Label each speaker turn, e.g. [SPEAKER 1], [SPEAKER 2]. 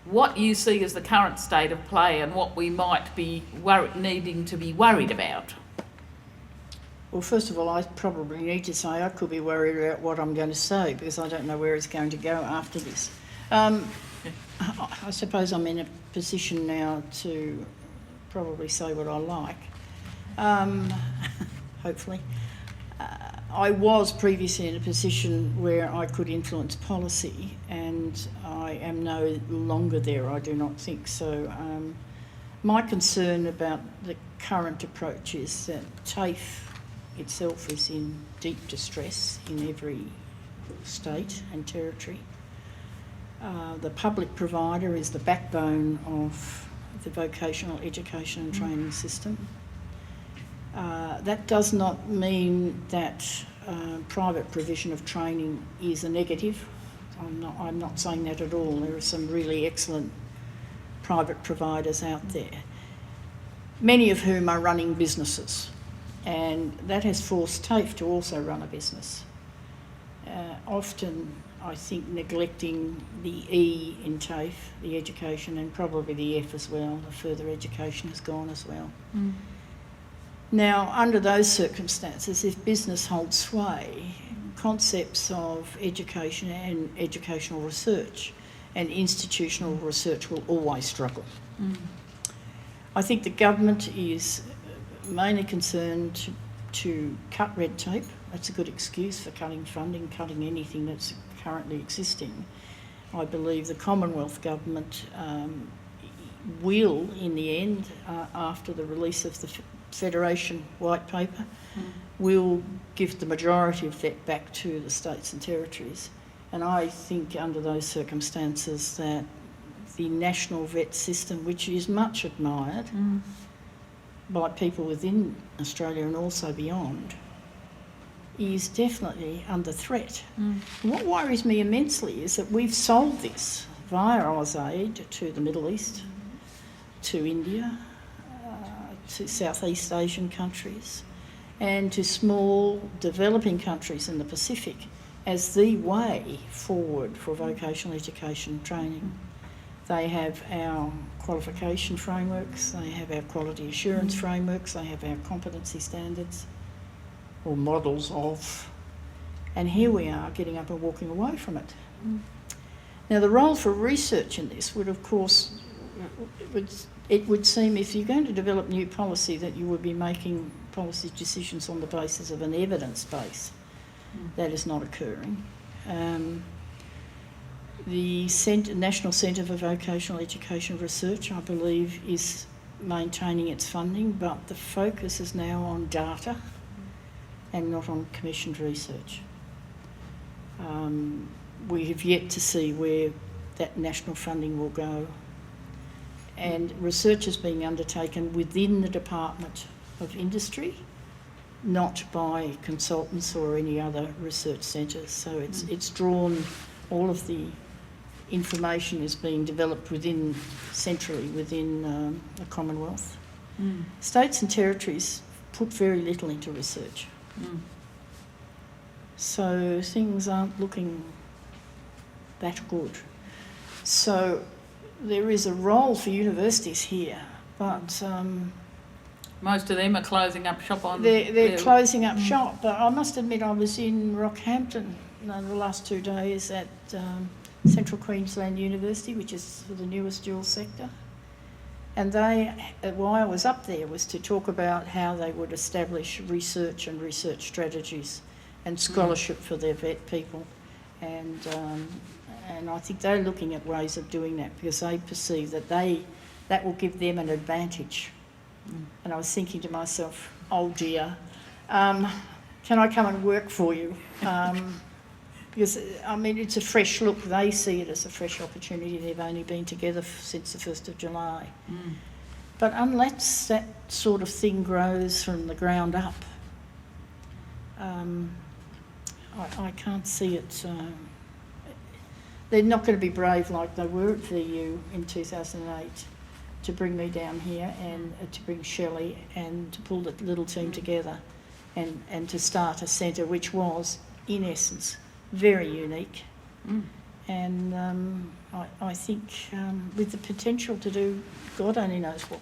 [SPEAKER 1] what you see as the current state of play and what we might be needing to be worried about.
[SPEAKER 2] Well, first of all, I probably need to say I could be worried about what I'm going to say because I don't know where it's going to go after this. I suppose I'm in a position now to probably say what I like, hopefully. I was previously in a position where I could influence policy, and I am no longer there, I do not think. So my concern about the current approach is that TAFE itself is in deep distress in every state and territory. The public provider is the backbone of the vocational education and training system. That does not mean that private provision of training is a negative. I'm not saying that at all. There are some really excellent private providers out there, many of whom are running businesses, and that has forced TAFE to also run a business. Often, I think, neglecting the E in TAFE, the education, and probably the F as well, the further education has gone as well. Mm. Now, under those circumstances, if business holds sway, concepts of education and educational research and institutional research will always struggle. Mm. I think the government is mainly concerned to cut red tape. That's a good excuse for cutting funding, cutting anything that's currently existing. I believe the Commonwealth Government will, in the end, after the release of the Federation White Paper, will give the majority of that back to the states and territories. And I think under those circumstances that the national vet system, which is much admired by people within Australia and also beyond, is definitely under threat. What worries me immensely is that we've sold this via AusAid to the Middle East, to India, to Southeast Asian countries, and to small developing countries in the Pacific as the way forward for vocational education training. They have our qualification frameworks, they have our quality assurance frameworks, they have our competency standards, or models of, and here we are getting up and walking away from it. Now, the role for research in this would, of course, it would seem if you're going to develop new policy that you would be making policy decisions on the basis of an evidence base. That is not occurring. The National Centre for Vocational Education Research, I believe, is maintaining its funding, but the focus is now on data and not on commissioned research. We have yet to see where that national funding will go. And research is being undertaken within the Department of Industry, not by consultants or any other research centres. So it's drawn, all of the information is being developed centrally within the Commonwealth. States and territories put very little into research. So things aren't looking that good. So there is a role for universities here, but
[SPEAKER 1] most of them are closing up shop on.
[SPEAKER 2] They're closing up shop, but I must admit I was in Rockhampton the last 2 days at Central Queensland University, which is for the newest dual sector. And why I was up there was to talk about how they would establish research and research strategies and scholarship for their vet people. And I think they're looking at ways of doing that because they perceive that will give them an advantage. And I was thinking to myself, oh dear, can I come and work for you? Because, I mean, it's a fresh look. They see it as a fresh opportunity. They've only been together since the 1st of July. But unless that sort of thing grows from the ground up, I can't see it. They're not going to be brave like they were at VU in 2008 to bring me down here and to bring Shelley and to pull the little team together and to start a centre which was, in essence, very unique and I think with the potential to do God only knows what.